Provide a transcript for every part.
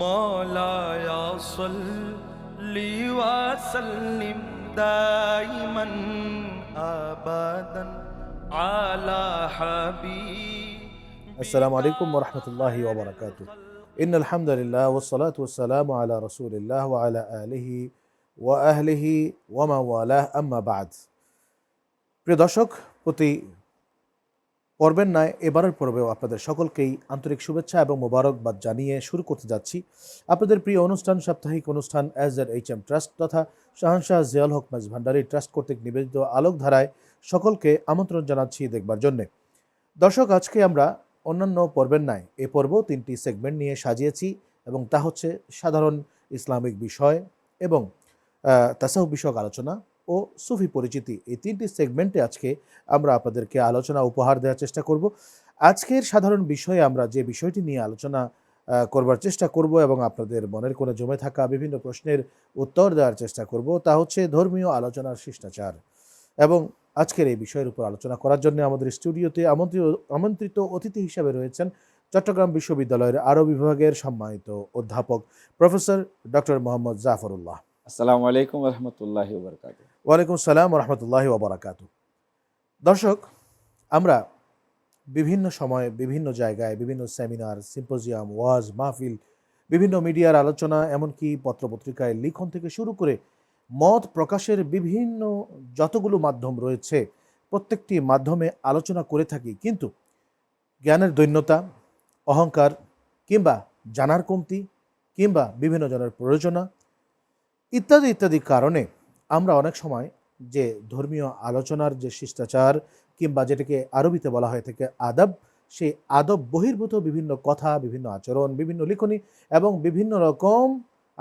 مولاي صل وسلم دائما أبدا على حبيبك السلام عليكم ورحمة الله وبركاته. إن الحمد لله والصلاة والسلام على رسول الله وعلى آله وأهله ومن والاه أما بعد. প্রিয় দর্শক, প্রতি পর্বের ন্যায় এবারের পর্বেও আপনাদের সকলকেই আন্তরিক শুভেচ্ছা এবং মোবারকবাদ জানিয়ে শুরু করতে যাচ্ছি আপনাদের প্রিয় অনুষ্ঠান, সাপ্তাহিক অনুষ্ঠান SZHM ট্রাস্ট তথা শাহনশাহ জিয়াউল হক মাঝ ভান্ডারী ট্রাস্ট কর্তৃক নিবেদিত আলোকধারায় সকলকে আমন্ত্রণ জানাচ্ছি দেখবার জন্যে। দর্শক, আজকে আমরা অন্যান্য পর্বের ন্যায় এ পর্ব 3টি সেগমেন্ট নিয়ে সাজিয়েছি এবং তা হচ্ছে সাধারণ ইসলামিক বিষয় এবং তাসাউফ বিষয়ক আলোচনা ও সুফি পরিচিতি। এই 3টি সেগমেন্টে আজকে আমরা আপনাদেরকে আলোচনা উপহার দেওয়ার চেষ্টা করব। আজকের সাধারণ বিষয়ে আমরা যে বিষয়টি নিয়ে আলোচনা করবার চেষ্টা করব এবং আপনাদের মনের কোণে জমে থাকা বিভিন্ন প্রশ্নের উত্তর দেওয়ার চেষ্টা করব, তা হচ্ছে ধর্মীয় আলোচনার শিষ্টাচার। এবং আজকের এই বিষয়ের উপর আলোচনা করার জন্য আমাদের স্টুডিওতে আমন্ত্রিত অতিথি হিসাবে রয়েছেন চট্টগ্রাম বিশ্ববিদ্যালয়ের আরবি বিভাগের সম্মানিত অধ্যাপক প্রফেসর ডক্টর মোহাম্মদ জাফরুল্লাহ। আসসালামু আলাইকুম রহমতুল্লাহি ওয়া বারাকাতুহু। ওয়ালাইকুম সালাম রহমতুল্লাহি ওয়া বারাকাতুহু। দর্শক, আমরা বিভিন্ন সময়ে বিভিন্ন জায়গায় বিভিন্ন সেমিনার, সিম্পোজিয়াম, ওয়াজ মাহফিল, বিভিন্ন মিডিয়ার আলোচনা, এমনকি পত্রপত্রিকায় লিখন থেকে শুরু করে মত প্রকাশের বিভিন্ন যতগুলো মাধ্যম রয়েছে প্রত্যেকটি মাধ্যমে আলোচনা করে থাকি, কিন্তু জ্ঞানের দৈন্যতা, অহংকার কিংবা জানার কমতি কিংবা বিভিন্ন জনের প্রয়োজনা ইত্যাদি ইত্যাদি কারণে আমরা অনেক সময় যে ধর্মীয় আলোচনার যে শিষ্টাচার কিংবা যেটাকে আরবিতে বলা হয়ে থাকে আদব, সেই আদব বহির্ভূত বিভিন্ন কথা, বিভিন্ন আচরণ, বিভিন্ন লিখনি এবং বিভিন্ন রকম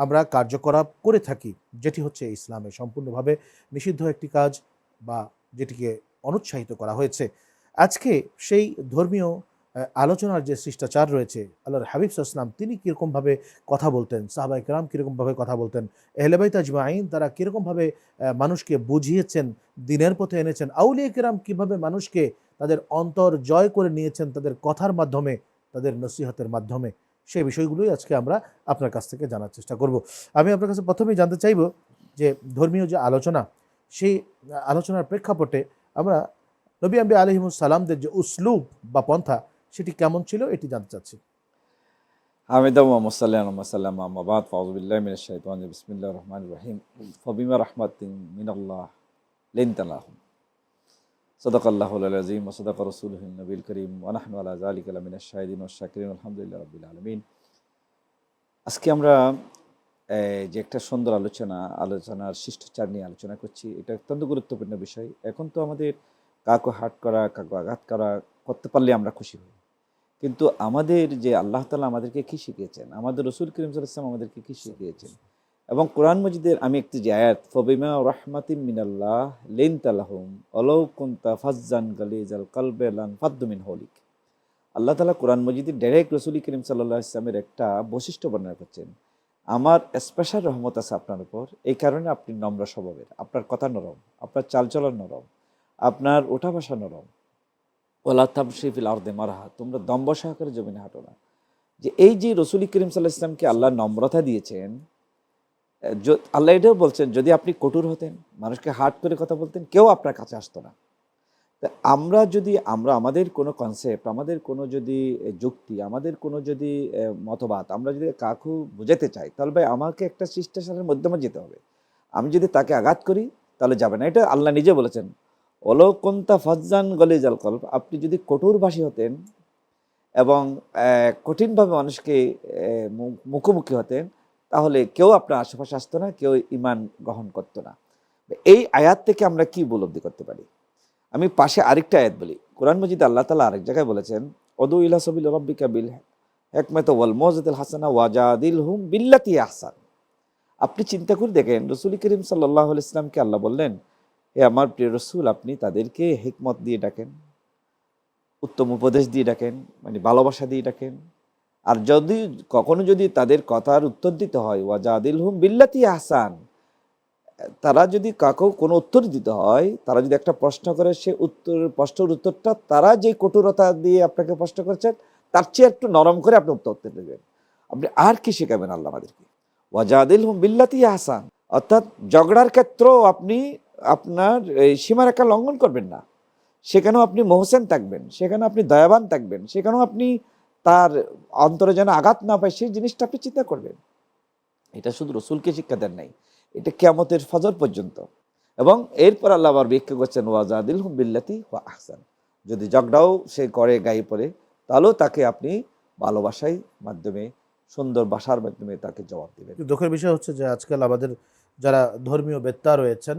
আমরা কার্যকলাপ করে থাকি, যেটি হচ্ছে ইসলামে সম্পূর্ণভাবে নিষিদ্ধ একটি কাজ বা যেটিকে অনুৎসাহিত করা হয়েছে। আজকে সেই ধর্মীয় আলোচনার যে শিষ্টাচার রয়েছে, আল্লাহর হাবিব সাল্লাল্লাহু আলাইহি ওয়াসাল্লাম তিনি কীরকমভাবে কথা বলতেন, সাহাবায়ে কেরাম কীরকমভাবে কথা বলতেন, আহলে বাইত আজমাইন তারা কীরকমভাবে মানুষকে বুঝিয়েছেন, দিনের পথে এনেছেন, আউলিয়া কেরাম কীভাবে মানুষকে তাদের অন্তর জয় করে নিয়েছেন তাদের কথার মাধ্যমে, তাদের নসিহতের মাধ্যমে, সেই বিষয়গুলোই আজকে আমরা আপনার কাছ থেকে জানার চেষ্টা করব। আমি আপনার কাছে প্রথমেই জানতে চাইব যে ধর্মীয় যে আলোচনা, সেই আলোচনার প্রেক্ষাপটে আমরা নবী আম্বিয়া আলাইহিমুস সালামদের যে উসলুব বা পন্থা সেটি কেমন ছিল এটি জানতে চাচ্ছি। হামিদা ওয়া মুসাল্লিয়ান ওয়া সাল্লাম আম্মা বাদ ফাউযু বিল্লাহি মিনাশ শাইতানির বিসমিল্লাহির রহমানির রহিম ফাবিমা রাহমাতিন মিনাল্লাহ লিনতা লাহুম সাদাকাল্লাহুল আযীম ওয়া সাদাকা রাসূলুহুন নবিয়্যুল কারীম ওয়া নাহনু আলা যালিকা লামিনাশ শাহিদিন ওয়াশ শাকিরিন আলহামদুলিল্লাহি রাব্বিল আলামিন। আজকে আমরা যে একটা সুন্দর আলোচনার শিষ্টাচার নিয়ে আলোচনা করছি, এটা অত্যন্ত গুরুত্বপূর্ণ বিষয়। এখন তো আমাদের কাউকে হার্ট করা, কাউকে আঘাত করা করতে পারলে আমরা খুশি হই, কিন্তু আমাদের যে আল্লাহ তাআলা আমাদেরকে কি শিখিয়েছেন, আমাদের রাসূল করিম সাল্লাল্লাহু আলাইহি ওয়াসাল্লাম আমাদেরকে কি শিখিয়েছেন, এবং কোরআন মজিদের আমি একটি যে আয়াত ফাবিমা রাহমাতিম মিনাল্লাহ লিনতা লাহুম ওয়ালাউ কুনতা ফাজ্জান গালিজাল কলবি লানফাদ্দু মিন হাওলিক। আল্লাহ তাআলা কোরআন মজিদের ডাইরেক্ট রাসূল করিম সাল্লাল্লাহু আলাইহি ওয়াসাল্লামের একটা বৈশিষ্ট্য বর্ণনা করছেন, আমার স্পেশাল রহমত আছে আপনার উপর, এই কারণে আপনি নম্র স্বভাবের, আপনার কথা নরম, আপনার চালচলন নরম, আপনার ওঠা বসা নরম। ওয়ালা তামশি ফিল আরদি মারহা, তোমরা দম্ভ সহকারে জমিনে হাঁটো না। যে এই যে রাসূল করিম সাল্লাল্লাহু আলাইহি ওয়াসাল্লামকে আল্লাহ নম্রতা দিয়েছেন, আল্লাহ এটাও বলছেন যদি আপনি কঠোর হতেন, মানুষকে হার্ট করে কথা বলতেন, কেউ আপনার কাছে আসতো না। তা আমরা যদি আমাদের কোনো কনসেপ্ট, আমাদের কোনো যদি যুক্তি, আমাদের কোনো যদি মতবাদ আমরা যদি কাউকে বোঝাতে চাই, তাহলে ভাই আমাকে একটা শিষ্টাচারের মাধ্যমে যেতে হবে। আমি যদি তাকে আঘাত করি তাহলে যাবে না। এটা আল্লাহ নিজে বলেছেন, ওয়ালাউ কুনতা ফাজ্জান গালিজাল কলব, আপনি যদি কঠোরভাষী হতেন এবং কঠিনভাবে মানুষকে মুখোমুখি হতেন, তাহলে কেউ আপনার আশেপাশে আসতো না, কেউ ঈমান গ্রহণ করতো না। এই আয়াত থেকে আমরা কি উপলব্ধি করতে পারি? আমি পাশে আরেকটা আয়াত বলি। কোরআন মজিদে আল্লাহ তাআলা আরেক জায়গায় বলেছেন, উদু ইলা সাবিলি রাব্বিকা বিল হিকমাতি ওয়াল মাউইযাতিল হাসানা ওয়াজাদিলহুম বিল্লাতি আহসান। আপনি চিন্তা করে দেখেন, রাসূল করিম সাল্লাল্লাহু আলাইহি ওয়াসাল্লামকে আল্লাহ বললেন, হে আমার প্রিয় রাসূল, আপনি তাদেরকে হিকমত দিয়ে ডাকেন, উত্তম উপদেশ দিয়ে ডাকেন, মানে ভালোবাসা দিয়ে ডাকেন। আর যদি কখনো যদি তাদের কথার উত্তর দিতে হয়, ওয়াজাদিলহুম বিল্লাতি আহসান, তারা যদি কাকেও কোনো উত্তর দিতে হয়, তারা যদি একটা প্রশ্ন করে, সে প্রশ্নের উত্তরটা তারা যে কঠোরতা দিয়ে আপনাকে প্রশ্ন করছেন তার চেয়ে একটু নরম করে আপনি উত্তর দেবেন। আপনি আর কি শেখাবেন আল্লাহ আমাদেরকে? ওয়াজাদিলহুম বিল্লাতি আহসান, অর্থাৎ ঝগড়ার ক্ষেত্রেও আপনি আপনার এই সীমারেখা লঙ্ঘন করবেন না, সেখানেও আপনি মহসেন থাকবেন, সেখানেও আপনি দয়াবান থাকবেন, সেখানেও আপনি তার অন্তরে যেন আঘাত না পায় সেই জিনিসটা আপনি চিন্তা করবেন। এটা শুধু রসুলকে শিক্ষা দেন নাই, এটা কিয়ামতের ফজর পর্যন্ত। এবং এরপর আল্লাহ আবার ব্যাখ্যা করছেন ওয়াজাদিলহুম বিল্লাতি ওয়া আহসান, যদি ঝগড়াও সে করে গায়ে পড়ে, তাহলেও তাকে আপনি ভালোবাসার মাধ্যমে, সুন্দর ভাষার মাধ্যমে তাকে জবাব দেবেন। কিন্তু দুঃখের বিষয় হচ্ছে যে আজকাল আমাদের যারা ধর্মীয় বেত্তা রয়েছেন,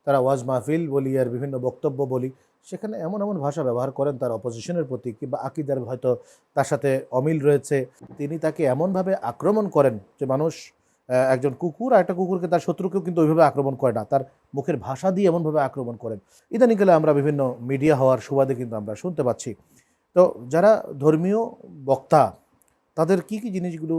তারা ওয়াজ মাহফিল বলি আর বিভিন্ন বক্তব্য বলি, সেখানে এমন এমন ভাষা ব্যবহার করেন তার অপোজিশনের প্রতি, কিংবা আকিদার হয়তো তার সাথে অমিল রয়েছে, তিনি তাকে এমনভাবে আক্রমণ করেন যে মানুষ, একজন কুকুর আর একটা কুকুরকে তার শত্রুকেও কিন্তু ওইভাবে আক্রমণ করে না, তার মুখের ভাষা দিয়ে এমনভাবে আক্রমণ করেন। ইদানিংকালে আমরা বিভিন্ন মিডিয়া হওয়ার সুবাদে কিন্তু আমরা শুনতে পাচ্ছি। তো যারা ধর্মীয় বক্তা, তাদের কি কি জিনিসগুলো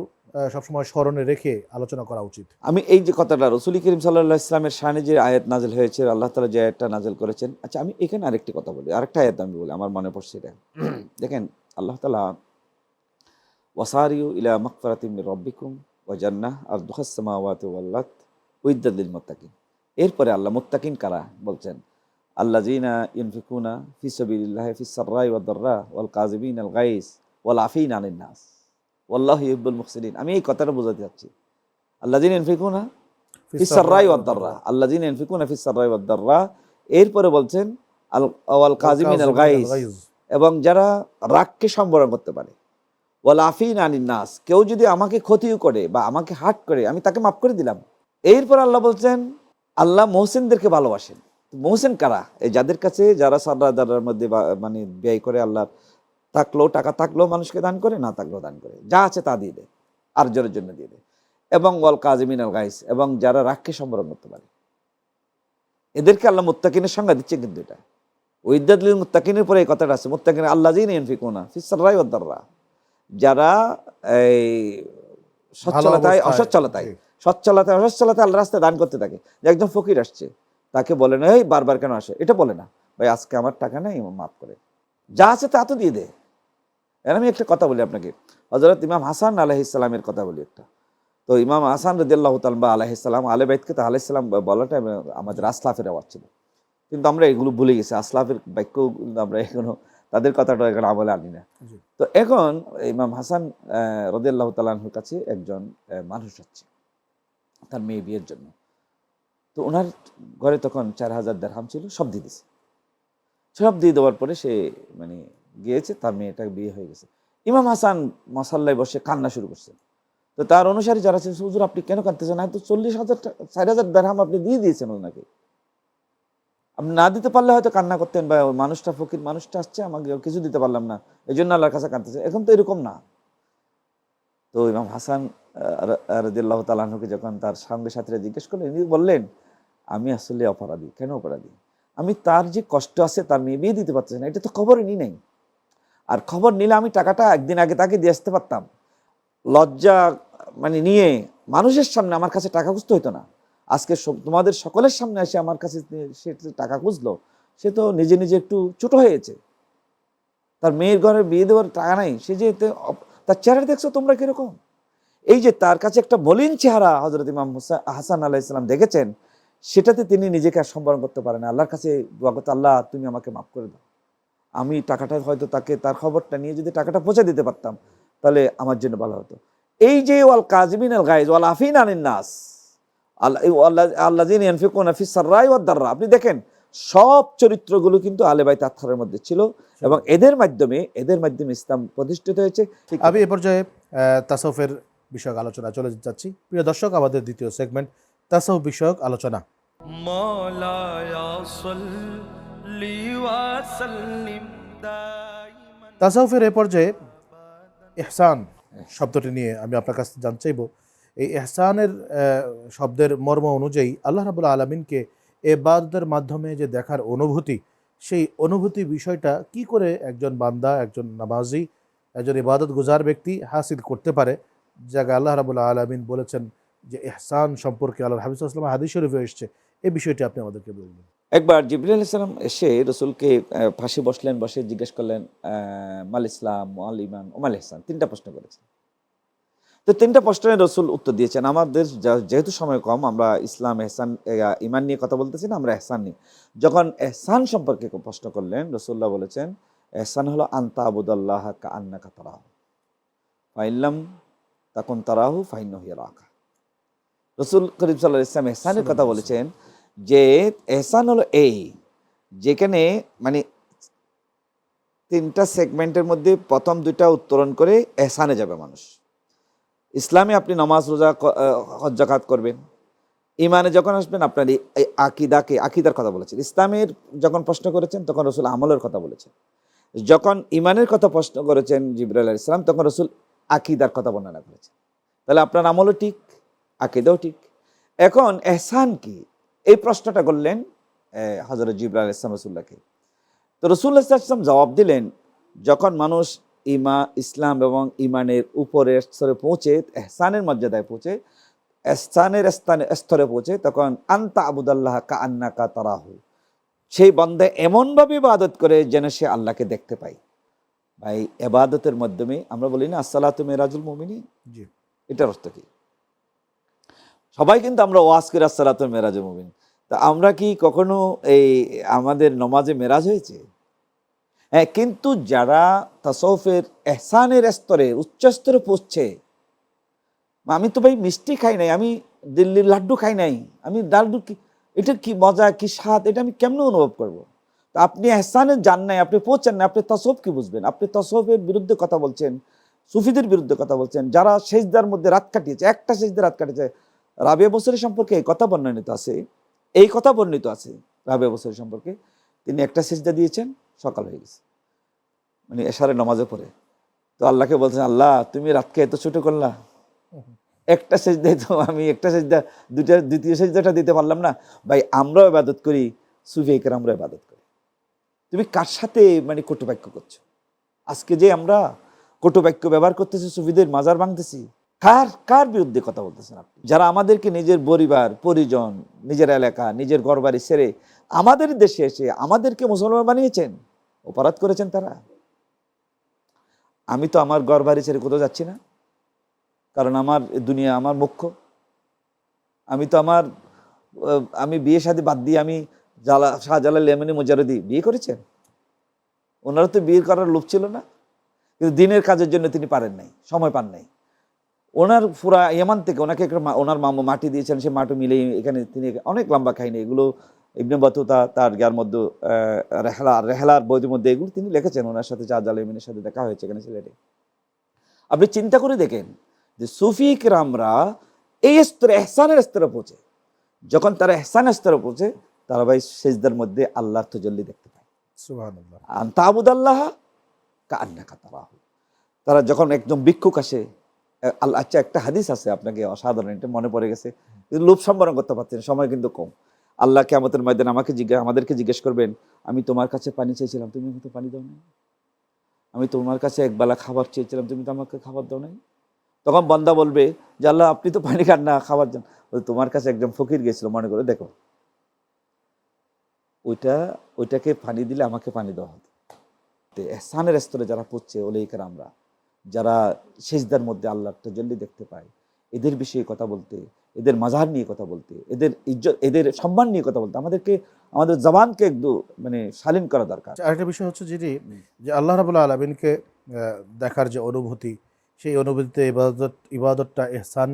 সবসময় স্মরণে রেখে আলোচনা করা উচিত? আমি এই যে কথাটা রসুল করিম সাল্লাল্লাহু আলাইহি ইসলামের শানে যে আয়াত নাজিল হয়েছে, আল্লাহ তাআলা যে আয়াতটা নাজিল করেছেন, আচ্ছা আমি এখানে আরেকটি কথা বলি, আরেকটা আয়াত আমি বলি, আমার মনে পড়ছে এটা। দেখেন আল্লাহ তাআলা ওয়াসারিউ ইলা মাগফিরাতিম মির রাব্বিকুম ওয়া জান্নাহ আরদুহাস সামাওয়াতু ওয়াল আরদ উইদ্দাত লিল মুত্তাকিন। এরপরে আল্লাহ মুত্তাকিন কারা বলছেন, আল্লাযিনা ইউনফিকুনা ফি সাবিলিল্লাহি ফিস সাররাই ওয়াদ দাররা ওয়াল কাযিমিনাল গায়জ ওয়াল আফিনা আনিন নাস ওয়াল্লাহু ইউহিব্বুল মুহসিনিন। আমি এই কথাটা বোঝাতে চাচ্ছি, আল্লাযিনা ইউনফিকুনা ফিস সাররাই ওয়াদ দাররা, আল্লাযিনা ইউনফিকুনা ফিস সাররাই ওয়াদ দাররা, এরপরে বলছেন ওয়াল কাযিমিনাল গায়জ, এবং যারা রাগকে সম্বরণ করতে পারে, ওয়াল আফিনা আনিন নাস, কেউ যদি আমাকে ক্ষতিও করে বা আমাকে হার্ট করে আমি তাকে মাফ করে দিলাম। এরপর আল্লাহ বলছেন আল্লাহ মহসিনদেরকে ভালোবাসেন। মহসিন কারা? এই যাদের কাছে যারা সাররা দারার মধ্যে মানে ব্যয় করে, আল্লাহ থাকলেও টাকা থাকলেও মানুষকে দান করে, না থাকলেও দান করে, যা আছে তা দিয়ে দেয়, আরজনের জন্য দিয়ে দেয়। এবং ওয়াল কাযিমিনাল গায়জ, এবং যারা রাগকে সম্বরণ করতে পারে, এদেরকে আল্লাহ মুত্তাকিনের সংজ্ঞা দিচ্ছে। কিন্তু এটা উইদ্দাত লিল মুত্তাকিনের পরে এই কথাটা আছে, মুত্তাকিন আল্লাযিনা ইউনফিকুনা ফিস সাররাই ওয়াদ দাররা, যারা এই সচ্ছলতায় অসচ্ছলতায়, সচ্ছলতায় অসচ্ছলতায় আল্লাহর রাস্তায় দান করতে থাকে। যে একজন ফকির আসছে, তাকে বলে না এই বারবার কেন আসে, এটা বলে না, ভাই আজকে আমার টাকা নেই মাফ করে, যা আছে তা তো দিয়ে দে। এর আমি একটা কথা বলি আপনাকে, হযরত ইমাম হাসান আলাইহিস সালামের কথা বলি একটা। তো ইমাম হাসান রাদিয়াল্লাহু তাআলা আলাইহিস সালাম, আলে বাইতকে তো আলাইহিস সালাম বলাটা আমাদের আসলাফের আওয়াজ ছিল, কিন্তু আমরা এগুলো ভুলে গেছি, আসলাফের বাক্য আমরা এখনো তাদের কথাটা এখন আমলে আনি না। তো এখন ইমাম হাসান রাদিয়াল্লাহু তাআলা আনহুর কাছে একজন মানুষ যাচ্ছে তার মেয়ে বিয়ের জন্য। তো ওনার ঘরে তখন 4000 দিরহাম ছিল, সব দিয়ে দিয়েছে। সব দিয়ে দেওয়ার পরে সে মানে গিয়েছে, তার মেয়েটা বিয়ে হয়ে গেছে। ইমাম হাসান মাসাল্লায় বসে কান্না শুরু করছে। তো তার অনুসারী যারা ছিল, হুজুর আপনি কেন কাঁদতেছেন? তো 40,000 দিরহাম আপনি দিয়ে দিয়েছেন ওনাকে, আপনি না দিতে পারলে হয়তো কান্না করতেন, বা মানুষটা ফকির মানুষটা আসছে, আমাকে কিছু দিতে পারলাম না, এই জন্য আল্লাহর কাছে কাঁদতেছে। এখন তো এরকম না। তো ইমাম হাসান রাদিয়াল্লাহু তাআলা আনহুকে যখন তার সঙ্গে সাথীরা জিজ্ঞেস করলেন, তিনি বললেন আমি আসলে অপরাধী। কেন অপরাধী? আমি তার যে কষ্ট আছে, তার মেয়ে বিয়ে দিতে পারতেছি না, এটা তো খবরই নিই নাই। আর খবর নিলে আমি টাকাটা একদিন আগে তাকে দিয়ে আসতে পারতাম, লজ্জা মানে নিয়ে মানুষের সামনে আমার কাছে টাকা খুঁজতে হইতো না। আজকে তোমাদের সকলের সামনে এসে আমার কাছে সে টাকা খুঁজলো, সে তো নিজে নিজে একটু ছোট হয়েছে, তার মেয়ের ঘরে বিয়ে দেওয়ার টাকা নাই, সে যে তার চেহারা দেখছো তোমরা কিরকম। এই যে তার কাছে একটা মলিন চেহারা হযরত ইমাম হাসান আলাইহিস সালাম দেখেছেন, সেটাতে তিনি নিজেকে আর সম্বরণ করতে পারেন না। আল্লাহর কাছে দোয়া করতে, আল্লাহ তুমি আমাকে মাফ করে দাও, আমি টাকাটা হয়তো তাকে তার খবরটা নিয়ে যদি টাকাটা পৌঁছে দিতে পারতাম তাহলে আমার জন্য ভালো হতো। এই যে ওয়াল কাযিমিনাল গায়জ ওয়াল আফিনা আনিন নাস আল্লাযিনা ইউনফিকুনা ফিস সাররাই ওয়াদ দাররা, আপনি দেখেন সব চরিত্রগুলো কিন্তু আলে বাইত আতহারের মধ্যে ছিল, এবং এদের মাধ্যমে ইসলাম প্রতিষ্ঠিত হয়েছে। আমি এ পর্যায়ে তাসাউফের বিষয়ক আলোচনা চলে যাচ্ছি। প্রিয় দর্শক, আমাদের দ্বিতীয় সেগমেন্ট তাসাউফ বিষয়ক আলোচনা। مولاي صل وسلم دائما। তাসাউফের এ পর্যায়ে ইহসান শব্দটি নিয়ে আমি আপনার কাছে জানতে চাইব। এই ইহসানের শব্দের মর্ম অনুযায়ী আল্লাহ রাব্বুল আলামিনকে ইবাদতের মাধ্যমে যে দেখার অনুভূতি, সেই অনুভূতি বিষয়টা কি করে একজন বান্দা, একজন নামাজি, একজন ইবাদত গুজার ব্যক্তি হাসিল করতে পারে, যাকে আল্লাহ রাব্বুল আলামিন বলেছেন যে ইহসান সম্পর্কে আল্লাহর হাবিব সাল্লাল্লাহু আলাইহি ওয়াসাল্লাম হাদিস শরীফে এসেছে। এই বিষয়টি আপনি আমাদেরকে বলবেন। একবার জিবরিল আলাইহিস সালাম এসে রসুলকে পাশে বসলেন, বসে জিজ্ঞেস করলেন মাল ইসলাম, মাল ইমান, ও মাল ইহসান, তিনটা প্রশ্ন করেছেন। তো 3টা প্রশ্নের রসুল উত্তর দিয়েছেন। আমাদের যেহেতু সময় কম, আমরা ইসলাম, এহসান, ইমান নিয়ে কথা বলতেছি না, আমরা এহসান নিয়ে। যখন এহসান সম্পর্কে প্রশ্ন করলেন, রসুল্লাহ বলেছেন এহসান হলো আনতা আবুদাল্লাহ কাআন্নাকা তারাহু ফাইল্লাম তাকুন তারাহু ফাইন্নাহু ইয়ারাকা। রসুল করিম সাল্লাল্লাহু আলাইহি ওয়াসাল্লাম এহসানের কথা বলেছেন যে এহসান হলো এই, যেখানে মানে 3টা সেগমেন্টের মধ্যে প্রথম 2টা উত্তরণ করে এহসানে যাবে মানুষ। ইসলামে আপনি নামাজ, রোজা, হজ, যাকাত করবেন। ইমানে যখন আসবেন আপনার এই আকিদার কথা বলেছেন। ইসলামের যখন প্রশ্ন করেছেন তখন রসুল আমলের কথা বলেছেন। যখন ইমানের কথা প্রশ্ন করেছেন জিবরাইল আলাইহিস সালাম, তখন রসুল আকিদার কথা বর্ণনা করেছেন। তাহলে আপনার আমলও ঠিক, আকিদাও ঠিক। এখন এহসান কি, এই প্রশ্নটা করলেন হযরত জিবরাইল আলাইহিস সালাম রসুল্লাহকে। তো রাসূলুল্লাহ সাল্লাল্লাহু আলাইহি ওয়াসাল্লাম জবাব দিলেন, যখন মানুষ ইসলাম এবং ইমানের উপরের স্তরে পৌঁছে, এহসানের মর্যাদায় পৌঁছে, এহসানের স্তরে পৌঁছে, তখন আনতা আবুদাল্লাহ কাআন্নাকা তারাহু, সেই বান্দা এমনভাবে ইবাদত করে যেন সে আল্লাহকে দেখতে পায়। ভাই, ইবাদতের মাধ্যমে আমরা বলি না আসসালাতু মিরাজুল মুমিনিন, জি, এটার অর্থ কি? সবাই কিন্তু আমরা ওয়াজ করে আসসালাতু মিরাজুল মুমিনিন, তা আমরা কি কখনো এই আমাদের নামাজে মেরাজ হয়েছে? হ্যাঁ, কিন্তু যারা তাসাউফের এহসানের স্তরে উচ্চ স্তরে পৌঁছছে, আমি তো ভাই মিষ্টি খাই নাই, আমি দিল্লির লাড্ডু খাই নাই, আমি লাড্ডু কি, এটার কি মজা, কি স্বাদ, এটা আমি কেমনে অনুভব করব? তো আপনি এহসানে যান নাই, আপনি পৌঁছেন না, আপনি তাসাউফ কি বুঝবেন? আপনি তাসাউফের বিরুদ্ধে কথা বলছেন, সুফিদের বিরুদ্ধে কথা বলছেন, যারা সেজদার মধ্যে রাত কাটিয়েছে, একটা সেজদা রাত কাটিয়েছে। রাবিয়া বসরি সম্পর্কে এই কথা বর্ণিত আছে, রাবিয়া বসরি সম্পর্কে, তিনি একটা সেজদা দিয়েছেন, সকাল হয়ে গেছে, মানে এশারের নামাজে পড়ে। তো আল্লাহকে বলছেন, আল্লাহ তুমি রাতকে এত ছোট করলা, একটা সেজদায় তো আমি একটা সেজদা, দ্বিতীয় সেজদাটা দিতে পারলাম না। ভাই, আমরাও ইবাদত করি, সুফি কেরামরাও ইবাদত করি, তুমি কার সাথে মানে কটুবাক্য করছো? আজকে যে আমরা কটুবাক্য ব্যবহার করতেছি, সুফিদের মাজার ভাঙতেছি, কার বিরুদ্ধে কথা বলতেছেন আপনি? যারা আমাদেরকে নিজের পরিবার পরিজন, নিজের এলাকা, নিজের ঘরবাড়ি ছেড়ে আমাদের দেশে এসে আমাদেরকে মুসলমান বানিয়েছেন, অপরাধ করেছেন তারা। আমি তো আমার ঘরবাড়ি ছেড়ে কোথাও যাচ্ছি না, কারণ আমার দুনিয়া আমার মুখ্য। আমি বিয়ে শাদী বাদ দিয়ে আমি শাহজালাল ইয়ামানি মুজাররদি বিয়ে করেছেন। ওনারা তো বিয়ে করার লোভ ছিল না, কিন্তু দিনের কাজের জন্য তিনি পারেন নাই, সময় পান নাই। ওনার পুরা ইয়ামান থেকে ওনাকে ওনার মামু মাটি দিয়েছেন, সে মাটি মিলে এখানে তিনি অনেক লম্বা কাহিনী, এগুলো ইবনে বাতুতা তার জ্ঞার মধ্যে রেহলার বইয়ের মধ্যে এগুলো তিনি লিখেছেন। ওনার সাথে শাহজালাল ইয়ামানির সাথে দেখা হয়েছে এখানে সিলেটে। আপনি চিন্তা করে দেখেন যে সুফি কেরামরা এই স্তরে, এহসানের স্তরে পৌঁছে, যখন তারা এহসানের স্তরে পৌঁছে, তারা ভাই সেজদার মধ্যে আল্লাহর তাজাল্লি দেখতে পায়। সুবহানাল্লাহ। আনতা আবুদাল্লাহ কাআন্নাকা তারাহু, তারা যখন একদম ভিক্ষুক আসে, আল্লাহ, আচ্ছা একটা হাদিস আছে, আপনাকে অসাধারণ, এটা মনে পড়ে গেছে, লোভ সম্বরণ করতে পারছেন, সময় কিন্তু কম। আল্লাহ কিয়ামতের ময়দানে আমাদেরকে জিজ্ঞেস করবেন, আমি তোমার কাছে পানি চেয়েছিলাম, তুমি আমাকে পানি দাও নাই। আমি তোমার কাছে একবেলা খাবার চেয়েছিলাম, তুমি তো আমাকে খাবার দাও নাই। তখন বান্দা বলবে যে আল্লাহ, আপনি তো পানি খান না, খাবার দেন। তোমার কাছে একজন ফকির গেছিল, মনে করে দেখো, ওইটাকে পানি দিলে আমাকে পানি দেওয়া হতো। এহসানের স্তরে যারা পড়ছে ওলামায়ে কেরামরা, যারা সেজদার মধ্যে আল্লাহর তাজাল্লি দেখতে পায়, এদের বিষয়ে কথা বলতে, এদের মাজার নিয়ে কথা বলতে, এদের ইজ্জত, এদের সম্মান নিয়ে কথা বলতে আমাদের জবানকে একটু মানে শালীন করা দরকার। আরেকটা বিষয় হচ্ছে যে আল্লাহ রাব্বুল আলামিনকে দেখার যে অনুভূতি, সেই অনুভূতিতে ইবাদতটা এহসান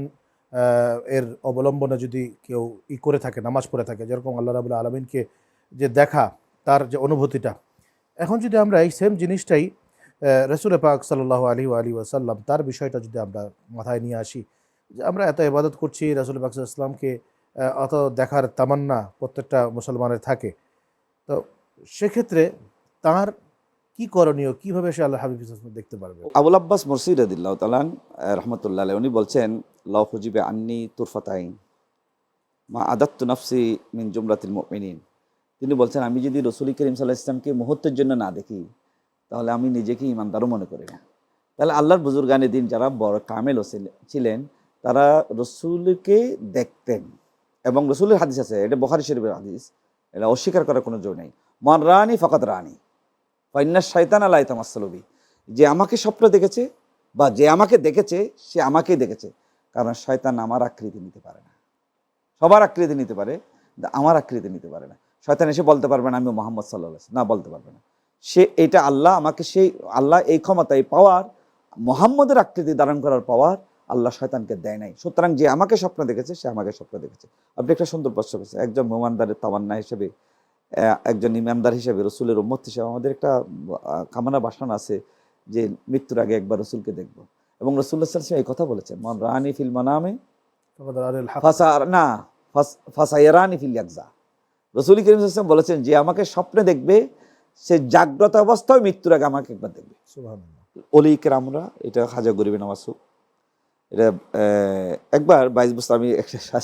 এর অবলম্বনে যদি কেউ করে থাকে, নামাজ পড়ে থাকে, যেরকম আল্লাহ রাব্বুল আলামিনকে যে দেখা, তার যে অনুভূতিটা, এখন যদি আমরা এই সেম জিনিসটাই রাসূল পাক সাল্লাল্লাহু আলাইহি ওয়াসাল্লাম তার বিষয়টা যদি আমরা মাথায় নিয়ে আসি, যে আমরা এত ইবাদত করছি, রাসূল পাক সাল্লাল্লাহু আলাইহি ওয়াসাল্লামকে অত দেখার তামান্না প্রত্যেকটা মুসলমানের থাকে, তো সেক্ষেত্রে তার কি করণীয়, কিভাবে সে আল্লাহ হাবিব দেখতে পারবে? আবুল আব্বাস মুরসি রাদিয়াল্লাহু তাআলা রাহমাতুল্লাহ আলাইহি, উনি বলছেন, লাউ হুজিবে আন্নি তুরফাতাইন মা আদাত্তু নাফসি মিন জুমরাতিল মুমিনিন। তিনি বলছেন, আমি যদি রাসূল করিম সাল্লাল্লাহু আলাইহি ওয়াসাল্লামকে মুহূর্তের জন্য না দেখি, তাহলে আমি নিজেকে ইমানদারও মনে করি না। তাহলে আল্লাহর বুজুর্গানে দিন যারা বড় কামেল ছিলেন, তারা রসুলকে দেখতেন, এবং রসুলের হাদিস আছে, এটা বুখারী শরীফের হাদিস, এটা অস্বীকার করার কোনো জোর নেই। মান রানি ফাকাত রানি ফাইন্না শাইতানা লা ইয়াতামাসসালু বি, যে আমাকে স্বপ্ন দেখেছে বা যে আমাকে দেখেছে সে আমাকেই দেখেছে, কারণ শয়তান আমার আকৃতি নিতে পারে না। সবার আকৃতি নিতে পারে, কিন্তু আমার আকৃতি নিতে পারে না। শয়তান এসে বলতে পারবে না আমি মোহাম্মদ সাল্লাল্লাহু আলাইহি ওয়াসাল্লাম, না বলতে পারবে না। সে এটা আল্লাহ আমাকে, সেই আল্লাহ এই ক্ষমতা, এই পাওয়ার, মোহাম্মদের আকৃতি ধারণ করার পাওয়ার আল্লাহ শয়তানকে দেয় নাই। সুতরাং যে আমাকে স্বপ্ন দেখেছে সে আমাকে স্বপ্ন দেখেছে। আপনি একটা সুন্দর প্রশ্ন করেছেন। একজন ইমানদারের তামান্না হিসেবে, একজন ইমানদার হিসেবে, রসুলের উম্মত হিসেবে আমাদের একটা কামনা বাসনা আছে যে মৃত্যুর আগে একবার রসুলকে দেখব। এবং রসুল্লাহ সাল্লাল্লাহু আলাইহি ওয়াসাল্লাম এই কথা বলেছেন, মান রানি ফিল মানামে ফাসায়ারানি ফিল ইয়াকজা। রসুল করিম সাল্লাল্লাহু আলাইহি ওয়াসাল্লাম বলেছেন যে আমাকে স্বপ্নে দেখবে, সে জাগ্রত অবস্থায় মৃত্যুর আগে আমাকে একবার দেখবে। সুবহানাল্লাহ। অলি কেরামরা, এটা খাজা গরিব নওয়াজ, এটা একবার বাইজ বুস্তামি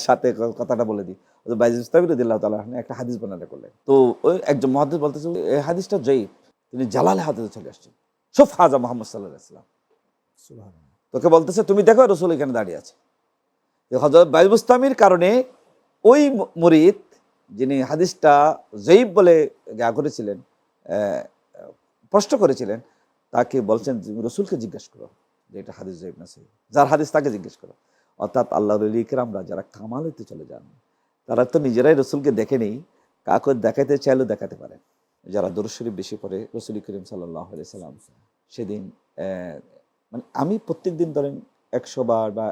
সাথে কথাটা বলে দিই। বাইজ বুস্তামি রাদিয়াল্লাহু তাআলা একটা হাদিস বর্ণনা করলেন। তো ওই একজন মুহাদ্দিস বলতেছে এই হাদিসটা জয়ীফ, তিনি জালাল হাদিসে চলে আসছেন, সব হাজা মুহাম্মদ সাল্লাল্লাহু আলাইহি ওয়াসাল্লাম। সুবহানাল্লাহ। তোকে বলতেছে তুমি দেখো রসুল এখানে দাঁড়িয়ে আছে। হযরত বাইজ বুস্তামির কারণে ওই মুরিদ যিনি হাদিসটা জয়ীফ বলে গা করেছিলেন, প্রশ্ন করেছিলেন, তাকে বলছেন রসুলকে জিজ্ঞেস করো যে এটা হাদিস জয়ীফ না সহিহ। যার হাদিস তাকে জিজ্ঞেস করো। অর্থাৎ আল্লাহর ওলি কিরামরা যারা কামাল হইতে চলে যান, তারা তো নিজেরাই রসুলকে দেখেনি, কাউকে দেখাতে চাইলেও দেখাতে পারে। যারা দরুদ শরীফ বেশি পড়ে রসুল করিম সাল্লাল্লাহু আলাইহি সাল্লাম, সেদিন মানে আমি প্রত্যেক দিন ধরেন 100 বার বা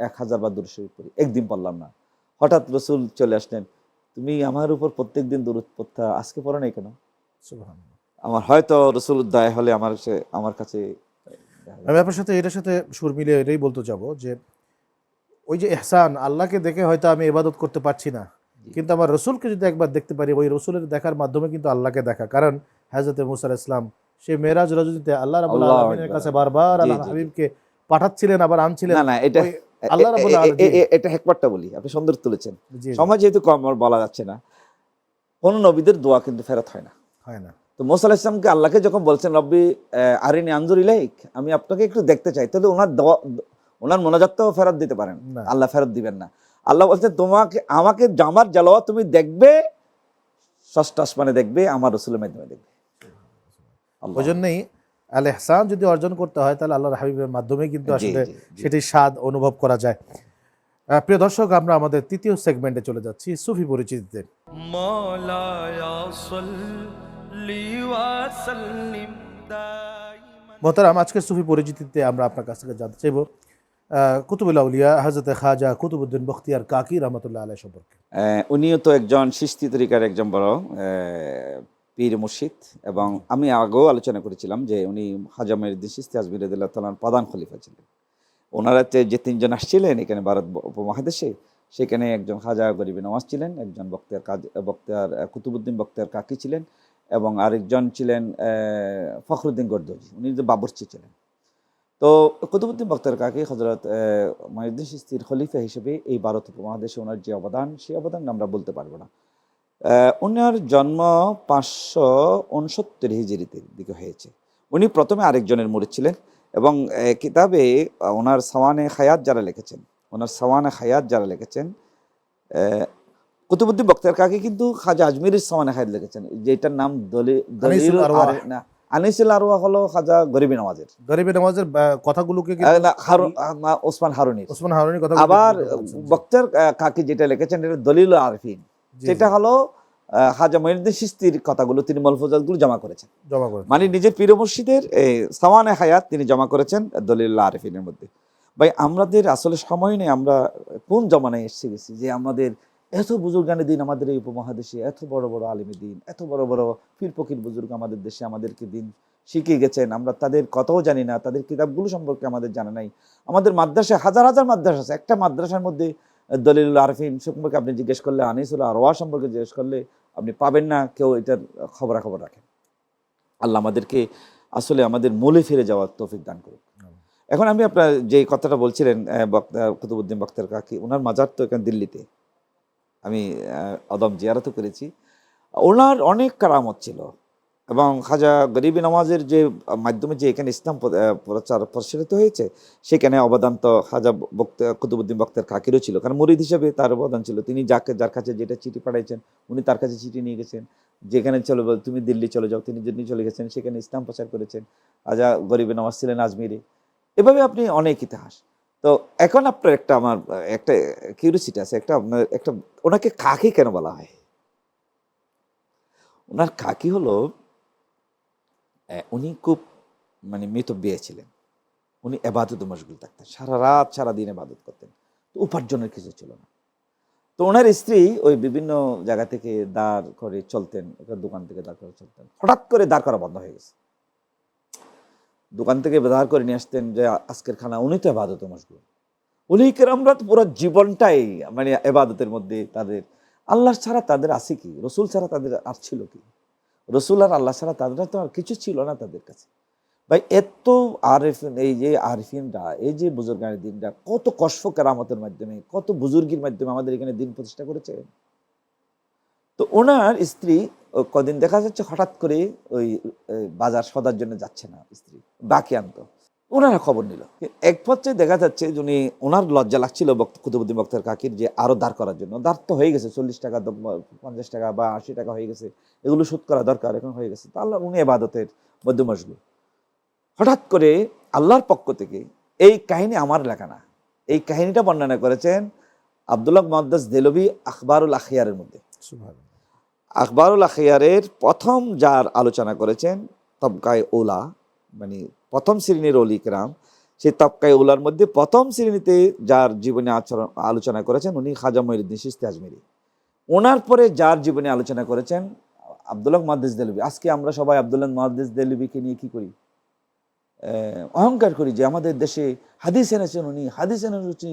1000 বার দরুদ শরীফ পড়ি, একদিন পড়লাম না, হঠাৎ রসুল চলে আসলেন, তুমি আমার উপর প্রত্যেক দিন দরুদ পড়তা, আজকে পড়ো নাই কেন? সুবহানাল্লাহ। আমার হয়তো রসুল দায় হলে আমার কাছে আমি আপনার সাথে এটার সাথে সুর মিলিয়ে এটাই বলতে যাব যে ওই যে ইহসান, আল্লাহকে দেখে হয়তো আমি ইবাদত করতে পারছি না, কিন্তু আমার রসুলকে যদি একবার দেখতে পারি, ওই রসুলের দেখার মাধ্যমে কিন্তু আল্লাহকে দেখা। কারণ হযরত মুসা আলাইহিস সালাম সেই মেরাজ রজনীতে আল্লাহ রাব্বুল আলামিনের কাছে বারবার আল্লাহ হাবিবকে পাঠাচ্ছিলেন, আবার আনছিলেন। না এটা ওই আল্লাহ রাব্বুল আলামিন, এটা হিকমতটা বলি, আপনি সুন্দর তুলেছেন। জি, সময় যেহেতু কম আর বলা যাচ্ছে না, কোন নবীদের দোয়া কিন্তু ফেরত হয় না। হয় না। তো মুসা আলাইহিস সালামকে আল্লাহকে যখন বলছেন রব্বি আরিনি আনজুর ইলাইক, আমি আপনাকে একটু দেখতে চাই, তাহলে ওনার দোয়া, ওনার মোনাজাতটাও ফেরত দিতে পারেন না। আল্লাহ ফেরত দিবেন না। আল্লাহ বলছেন তোমাকে, আমাকে জামার জালাওয়া তুমি দেখবে, ষষ্ঠ আসমানে দেখবে, আমার রসুলের মাধ্যমে দেখবে। ওই জন্যই আল ইহসান যদি অর্জন করতে হয় তাহলে আল্লাহর হাবিবের মাধ্যমে কিন্তু জি, আসলে জি, জি। সেটি স্বাদ অনুভব করা যায়। প্রিয় দর্শক, আমরা আমাদের তৃতীয় সেগমেন্টে চলে যাচ্ছি, সুফি পরিচিতিতে। مولاي صل وسلم دائما মোহতারাম, আজকে সুফি পরিচিতিতে আমরা আপনার কাছ থেকে জানতে চাইব কুতুবুল আউলিয়া হযরত খাজা কুতুবউদ্দিন বখতিয়ার কাকি রহমতুল্লাহ আলাইহি সম্পর্কে। উনিও তো একজন সিস্তি তরিকার একজন বড় পীর মুর্শিদ, এবং আমি আগেও আলোচনা করেছিলাম যে উনি খাজা মঈনুদ্দিন চিশতি আজমিরি রাদিয়াল্লাহু তাআলার প্রধান খলিফা ছিলেন। ওনারা যে তিনজন আসছিলেন এখানে ভারত উপমহাদেশে, সেখানে একজন খাজা গরিব নওয়াজ ছিলেন, একজন বখতিয়ার কুতুবউদ্দিন বখতিয়ার কাকি ছিলেন, এবং আরেকজন ছিলেন ফখরুদ্দিন গর্দজি, উনি যে বাবরচি ছিলেন। তো কুতুবউদ্দিন বখতিয়ার কাকি হযরত মঈনুদ্দিন চিশতির খলিফা হিসেবে এই ভারত উপমহাদেশে ওনার যে অবদান, সেই অবদান আমরা বলতে পারবো না। ওনার জন্ম 569 হিজরিতে দিকে হয়েছে। উনি প্রথমে আরেকজনের মুরিদ ছিলেন, এবং কিতাবে ওনার সাওয়ানে হায়াত যারা লিখেছেন, কুতুবউদ্দিন বখতিয়ার কাকি কিন্তু খাজা আজমিরির সাওয়ানে হায়াত লিখেছেন, যেটার নাম আনিসুল আরওয়াহ। আনিসুল আরওয়াহ হলো খাজা গরিবি নওয়াজের, গরিবে নামাজের কথাগুলোকে ওসমান হারুনির। ওসমান হারুনি কথা আবার বখতিয়ার কাকি যেটা লিখেছেন এটা দলিল আরফিন, যেটা হলো খাজা মঈনুদ্দিন চিশতির কথাগুলো তিনি মলফুজাতগুলো জমা করেছেন, মানে নিজের পীর মুর্শিদের সাওয়ানে হায়াত তিনি জমা করেছেন দলিল আরফিনের মধ্যে। ভাই, আমাদের আসলে সময় নেই, আমরা কোন জমানায় এসে গেছি যে আমাদের এত বুজুর্গানের দিন আমাদের এই উপমহাদেশে, এত বড় বড় আলিমের দিন, এত বড় বড় পীর ফকির বুজুর্গ আমাদের দেশে আমাদেরকে দিন শিখিয়ে গেছেন, আমরা তাদের কথাও জানি না, তাদের কিতাবগুলো সম্পর্কে আমাদের জানা নাই। আমাদের মাদ্রাসায় হাজার হাজার মাদ্রাসা আছে, একটা মাদ্রাসার মধ্যে দলিলুল আরফিন সম্পর্কে আপনি জিজ্ঞেস করলে, আনিসুল আরওয়াহ সম্পর্কে জিজ্ঞেস করলে আপনি পাবেন না কেউ এটার খবরাখবর রাখেন। আল্লাহ আমাদেরকে আসলে আমাদের মূলে ফিরে যাওয়ার তৌফিক দান করুন। এখন আমি আপনার যে কথাটা বলছিলেন কুতুবউদ্দিন বখতিয়ার কাকি, ওনার মাজার তো এখানে দিল্লিতে, আমি আদম জিয়ারতও করেছি। ওনার অনেক কারামত ছিল, এবং খাজা গরিবি নওয়াজের যে মাধ্যমে যে এখানে ইসলাম প্রসারিত হয়েছে, সেখানে অবদান তো খাজা কুতুবউদ্দিন বখতিয়ার কাকিরও ছিল, কারণ মুরিদ হিসেবে তার অবদান ছিল। তিনি যার কাছে যেটা চিঠি পাঠাইছেন, উনি তার কাছে চিঠি নিয়ে গেছেন, যেখানে চলে তুমি দিল্লি চলে যাও, তিনি দিল্লি চলে গেছেন, সেখানে ইসলাম প্রচার করেছেন। খাজা গরিবি নওয়াজ ছিলেন আজমিরে, এভাবে আপনি অনেক ইতিহাস। তো এখন আপনার একটা আমার একটা কিউরিওসিটি আছে, একটা আপনার একটা, ওনাকে কাকি কেন বলা হয়? ওনার কাকি হলো উনি খুব মানে মিতব্যয়ী ছিলেন। উনি এবাদতে মশগুল থাকতেন, সারা রাত সারাদিন এবাদত করতেন, তো উপার্জনের কিছু ছিল না। তো ওনার স্ত্রী ওই বিভিন্ন জায়গা থেকে দাঁড় করে চলতেন, একটা দোকান থেকে দাঁড় করে চলতেন, হঠাৎ করে দাঁড় করা বন্ধ হয়ে গেছে। দোকান থেকে দাঁড় করে নিয়ে আসতেন যে আজকের খানা, উনি তো এবাদতে মশগুল। উনি কেরামরা তো পুরো জীবনটাই মানে এবাদতের মধ্যে, তাদের আল্লাহ ছাড়া তাদের আছে কি, রসুল ছাড়া তাদের আর ছিল কি? রসুল আর আল্লাহ ছাড়া তাদের তো আর কিছু ছিল না তাদের কাছে। ভাই এত আরিফিন, এই যে আরিফিনরা, এই যে বুজুর্গানের দিনরা কত কষ্ট কেরামতের মাধ্যমে, কত বুজুর্গির মাধ্যমে আমাদের এখানে দিন প্রতিষ্ঠা করেছে। তো ওনার স্ত্রী কদিন দেখা যাচ্ছে হঠাৎ করে ওই বাজার সদার জন্য যাচ্ছে না, স্ত্রী বাকি আনতো, ওনারা খবর নিল। এক পর্যায়ে দেখা যাচ্ছে উনি, ওনার লজ্জা লাগছিল কুতুবুদ্দিন বক্তার কাকির, যে আরো দাঁড় করার জন্য। দাঁড় তো হয়ে গেছে, 40 টাকা 50 টাকা বা 80 টাকা হয়ে গেছে, এগুলো শোধ করা দরকার, এখন হয়ে গেছে। তা আল্লাহ, উনি ইবাদতের মধ্যে মশগুল। হঠাৎ করে আল্লাহর পক্ষ থেকে, এই কাহিনী আমার লেখা না, এই কাহিনীটা বর্ণনা করেছেন আব্দুল্লাহ মুহাদ্দিস দেলভি আখবারুল আখিয়ারের মধ্যে। আখবারুল আখিয়ারের প্রথম যার আলোচনা করেছেন তবকায়ে ওলা, মানে প্রথম শ্রেণীর ওলি কেরাম, সেই তবকায়ে ওলার মধ্যে প্রথম শ্রেণীতে যার জীবনে আলোচনা করেছেন উনি খাজা মঈনুদ্দিন চিশতি আজমিরি। ওনার পরে যার জীবনে আলোচনা করেছেন আব্দুল্লাহ মুহাদ্দিস দেলভি। আজকে আমরা সবাই আব্দুল্লাহ মুহাদ্দিস দেলভিকে নিয়ে কি করি? অহংকার করি যে আমাদের দেশে হাদিস এনেছেন উনি, হাদিস এনেছেন,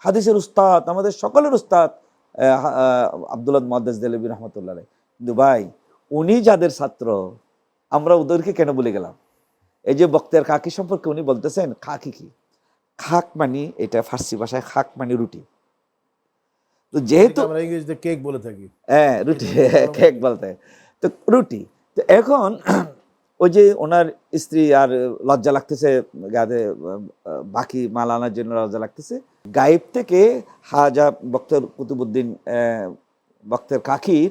হাদিসের উস্তাদ, আমাদের সকলের উস্তাদ আব্দুল্লাহ মুহাদ্দিস দেলভি রহমতুল্লাহ আলাইহি। কিন্তু ভাই, উনি যাদের ছাত্র, আমরা ওদেরকে কেন বলে গেলাম? এই যে বক্তের কাকি সম্পর্কে উনি বলতেছেন, খাকি কি? খাক মানে, এটা ফার্সি ভাষায় খাক মানে রুটি। তো যেহেতু আমরা ইংরেজিতে কেক বলে থাকি, হ্যাঁ রুটি, কেক বলতে, তো রুটি। তো এখন ওই যে ওনার স্ত্রী আর লজ্জা লাগতেছে, গায়ে বাকি মাল আনার জন্য লজ্জা লাগতেছে, গায়েব থেকে হাজা বক্তের কুতুবুদ্দিন বক্তের কাকির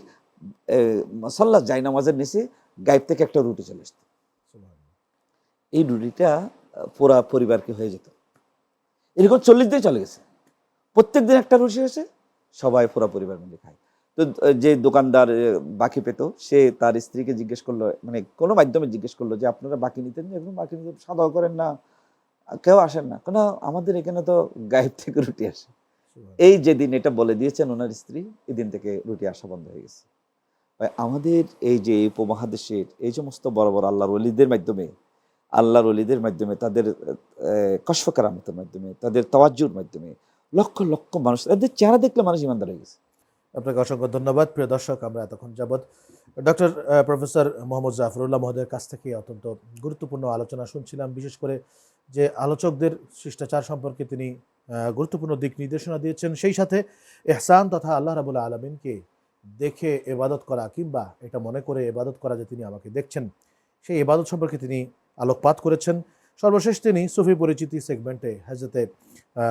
মসল্লা জায়নামাজের নিচে গায়েব থেকে একটা রুটি চলে আসতো। এই রুটিটা পুরা পরিবারকে হয়ে যেত। এরকম 40 দিন চলে গেছে, প্রত্যেক দিন একটা রুটি হয়েছে, সবাই পুরা পরিবার মিলে খায়। তো যে দোকানদার বাকি পেত, সে তার স্ত্রীকে জিজ্ঞেস করলো, মানে কোনো মাধ্যমে জিজ্ঞেস করলো যে আপনারা বাকি নিতেন, এখন বাকি নিতে সাদাও করেন না, কেউ আসেন না কেন? আমাদের এখানে তো গায়েব থেকে রুটি আসে। এই যেদিন এটা বলে দিয়েছেন ওনার স্ত্রী, এই দিন থেকে রুটি আসা বন্ধ হয়ে গেছে। আমাদের এই যে উপমহাদেশের এই সমস্ত বড় বড় আল্লাহর ওলিদের মাধ্যমে, আল্লাহর ওলিদের মাধ্যমে, তাদের কশফ কারামতের মাধ্যমে, তাদের তাওয়াজ্জুর মাধ্যমে লক্ষ লক্ষ মানুষ, এদের চেহারা দেখলে মানুষ ইমানদার হয়ে গেছে। আপনাকে অসংখ্য ধন্যবাদ। প্রিয় দর্শক, আমরা এতক্ষণ যাবৎ ডক্টর প্রফেসর মোহাম্মদ জাফরুল্লাহ মহোদয়ের কাছ থেকে অত্যন্ত গুরুত্বপূর্ণ আলোচনা শুনছিলাম। বিশেষ করে যে আলোচকদের শিষ্টাচার সম্পর্কে তিনি গুরুত্বপূর্ণ দিক নির্দেশনা দিয়েছেন, সেই সাথে ইহসান তথা আল্লাহ রাব্বুল আলামিনকে দেখে ইবাদত করা, কিংবা এটা মনে করে ইবাদত করা যে তিনি আমাকে দেখছেন, সেই ইবাদত সম্পর্কে তিনি আলোকপাত করেছেন। সর্বশেষ তিনি সুফি পরিচিতি সেগমেন্টে হযরতে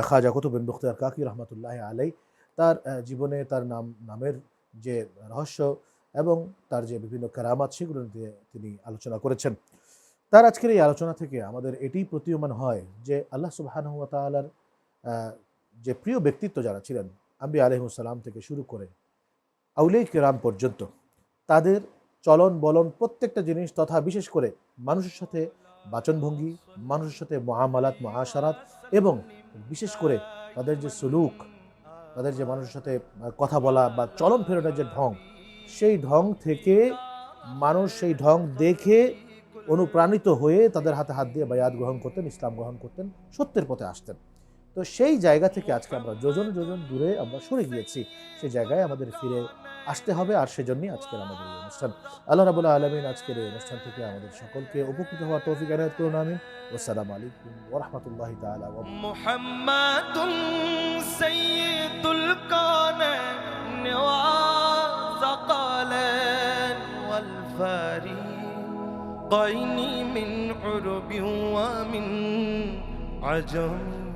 খাজা কুতুবুদ্দিন বখতিয়ার কাকি রহমতুল্লাহ আলাইহি তার জীবনে তার নামের যে রহস্য এবং তার যে বিভিন্ন কেরামাত, সেগুলো নিয়ে তিনি আলোচনা করেছেন। তার আজকের এই আলোচনা থেকে আমাদের এটি প্রতীয়মান হয় যে আল্লাহ সুবহানাহু ওয়া তাআলার যে প্রিয় ব্যক্তিত্ব যারা ছিলেন, আম্বিয়া আলাইহিস সালাম থেকে শুরু করে আউলিয়া কেরাম পর্যন্ত, তাদের চলন বলন প্রত্যেকটা জিনিস, তথা বিশেষ করে মানুষের সাথে বাচনভঙ্গি, মানুষের সাথে মুআমালাত মুআশারাত, এবং বিশেষ করে তাদের যে সুলুক, তাদের যে মানুষের সাথে কথা বলা বা চলন ফেরনের যে ঢং, সেই ঢং থেকে মানুষ সেই ঢং দেখে অনুপ্রাণিত হয়ে তাদের হাতে হাত দিয়ে বায়াত গ্রহণ করতেন, ইসলাম গ্রহণ করতেন, সত্যের পথে আসতেন। তো সেই জায়গা থেকে আজকে আমরা যোজন যোজন দূরে আমরা সরে গিয়েছি, সেই জায়গায় আমাদের ফিরে আসতে হবে। আর সেজন্যই আজকের আমাদের এই অনুষ্ঠান। আল্লাহ রাব্বুল আলামিন আজকের এই অনুষ্ঠান থেকে আমাদের সকলকে উপকৃত হওয়ার তৌফিক এনায়েত করুন, আমিন। আসসালামু আলাইকুম ওয়া রাহমাতুল্লাহি তাআলা ওয়া বারাকাতুহু। মুহাম্মাদুন সাইয়্যিদুল কাওনাইন ওয়া সাকালান ওয়াল ফারিকাইন মিন উরবি ওয়া মিন আজম।